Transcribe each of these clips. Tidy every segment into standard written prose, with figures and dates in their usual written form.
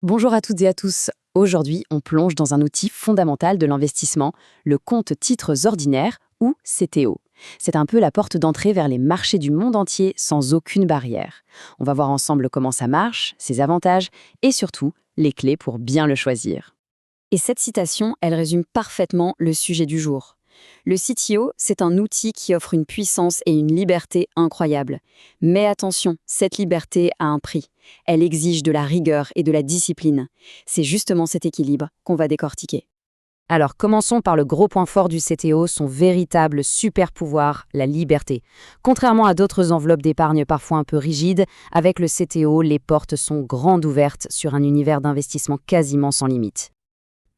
Bonjour à toutes et à tous. Aujourd'hui, on plonge dans un outil fondamental de l'investissement, le compte titres ordinaires ou CTO. C'est un peu la porte d'entrée vers les marchés du monde entier sans aucune barrière. On va voir ensemble comment ça marche, ses avantages et surtout les clés pour bien le choisir. Et cette citation, elle résume parfaitement le sujet du jour. Le CTO, c'est un outil qui offre une puissance et une liberté incroyables. Mais attention, cette liberté a un prix. Elle exige de la rigueur et de la discipline. C'est justement cet équilibre qu'on va décortiquer. Alors, commençons par le gros point fort du CTO, son véritable super pouvoir, la liberté. Contrairement à d'autres enveloppes d'épargne parfois un peu rigides, avec le CTO, les portes sont grandes ouvertes sur un univers d'investissement quasiment sans limite.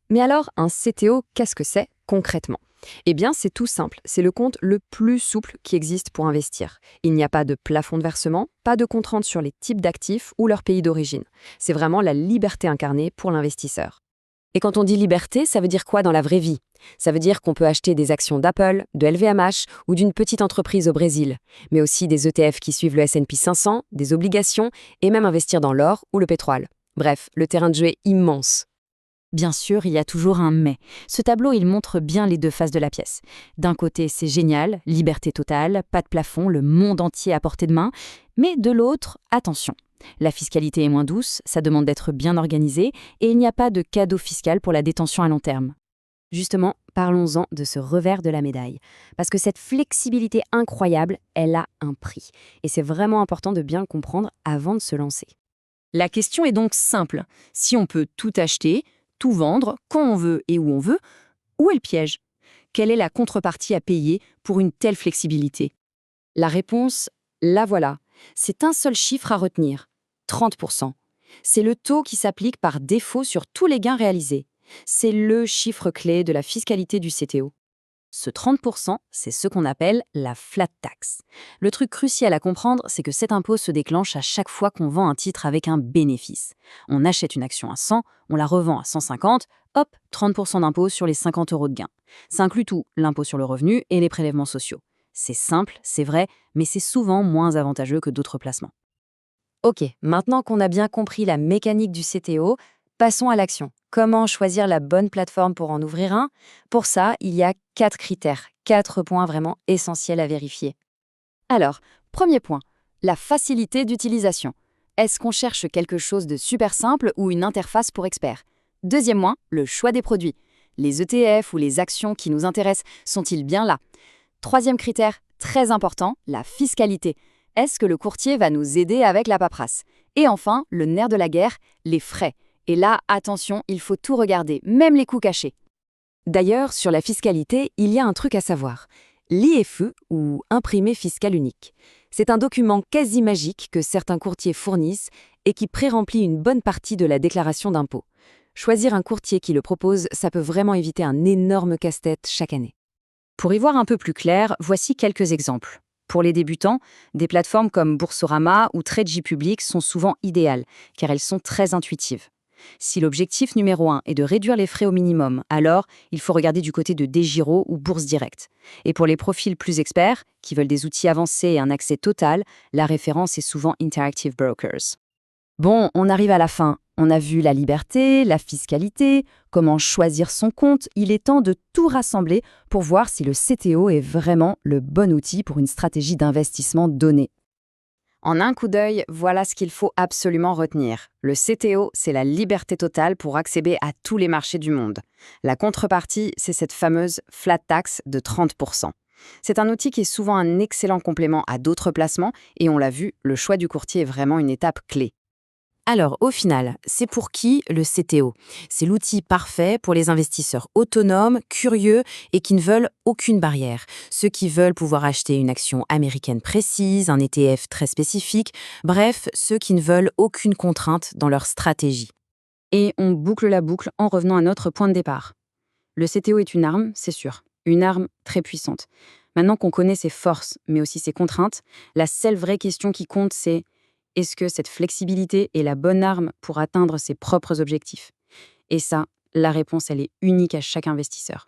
Mais alors, un CTO, qu'est-ce que c'est concrètement? Eh bien, c'est tout simple, c'est le compte le plus souple qui existe pour investir. Il n'y a pas de plafond de versement, pas de contraintes sur les types d'actifs ou leur pays d'origine. C'est vraiment la liberté incarnée pour l'investisseur. Et quand on dit liberté, ça veut dire quoi dans la vraie vie? Ça veut dire qu'on peut acheter des actions d'Apple, de LVMH ou d'une petite entreprise au Brésil, mais aussi des ETF qui suivent le S&P 500, des obligations et même investir dans l'or ou le pétrole. Bref, le terrain de jeu est immense. Bien sûr, il y a toujours un mais. Ce tableau, il montre bien les deux faces de la pièce. D'un côté, c'est génial, liberté totale, pas de plafond, le monde entier à portée de main. Mais de l'autre, attention. La fiscalité est moins douce, ça demande d'être bien organisé, et il n'y a pas de cadeau fiscal pour la détention à long terme. Justement, parlons-en de ce revers de la médaille. Parce que cette flexibilité incroyable, elle a un prix. Et c'est vraiment important de bien le comprendre avant de se lancer. La question est donc simple. Si on peut tout acheter, tout vendre, quand on veut et où on veut, où est le piège? Quelle est la contrepartie à payer pour une telle flexibilité? La réponse, la voilà. C'est un seul chiffre à retenir, 30%. C'est le taux qui s'applique par défaut sur tous les gains réalisés. C'est le chiffre clé de la fiscalité du CTO. Ce 30%, c'est ce qu'on appelle la flat tax. Le truc crucial à comprendre, c'est que cet impôt se déclenche à chaque fois qu'on vend un titre avec un bénéfice. On achète une action à 100, on la revend à 150, hop, 30% d'impôt sur les 50 € de gain. Ça inclut tout, l'impôt sur le revenu et les prélèvements sociaux. C'est simple, c'est vrai, mais c'est souvent moins avantageux que d'autres placements. Ok, maintenant qu'on a bien compris la mécanique du CTO, passons à l'action. Comment choisir la bonne plateforme pour en ouvrir un? Pour ça, il y a 4 critères, 4 points vraiment essentiels à vérifier. Alors, premier point, la facilité d'utilisation. Est-ce qu'on cherche quelque chose de super simple ou une interface pour experts? Deuxième point, le choix des produits. Les ETF ou les actions qui nous intéressent sont-ils bien là? Troisième critère, très important, la fiscalité. Est-ce que le courtier va nous aider avec la paperasse? Et enfin, le nerf de la guerre, les frais. Et là, attention, il faut tout regarder, même les coûts cachés. D'ailleurs, sur la fiscalité, il y a un truc à savoir. L'IFE, ou imprimé fiscal unique. C'est un document quasi magique que certains courtiers fournissent et qui pré-remplit une bonne partie de la déclaration d'impôt. Choisir un courtier qui le propose, ça peut vraiment éviter un énorme casse-tête chaque année. Pour y voir un peu plus clair, voici quelques exemples. Pour les débutants, des plateformes comme Boursorama ou Trade Public sont souvent idéales, car elles sont très intuitives. Si l'objectif numéro 1 est de réduire les frais au minimum, alors il faut regarder du côté de DEGIRO ou Bourse Direct. Et pour les profils plus experts, qui veulent des outils avancés et un accès total, la référence est souvent Interactive Brokers. Bon, on arrive à la fin. On a vu la liberté, la fiscalité, comment choisir son compte. Il est temps de tout rassembler pour voir si le CTO est vraiment le bon outil pour une stratégie d'investissement donnée. En un coup d'œil, voilà ce qu'il faut absolument retenir. Le CTO, c'est la liberté totale pour accéder à tous les marchés du monde. La contrepartie, c'est cette fameuse flat tax de 30%. C'est un outil qui est souvent un excellent complément à d'autres placements et on l'a vu, le choix du courtier est vraiment une étape clé. Alors, au final, c'est pour qui le CTO? C'est l'outil parfait pour les investisseurs autonomes, curieux et qui ne veulent aucune barrière. Ceux qui veulent pouvoir acheter une action américaine précise, un ETF très spécifique, bref, ceux qui ne veulent aucune contrainte dans leur stratégie. Et on boucle la boucle en revenant à notre point de départ. Le CTO est une arme, c'est sûr, une arme très puissante. Maintenant qu'on connaît ses forces, mais aussi ses contraintes, la seule vraie question qui compte, c'est: est-ce que cette flexibilité est la bonne arme pour atteindre ses propres objectifs? Et ça, la réponse, elle est unique à chaque investisseur.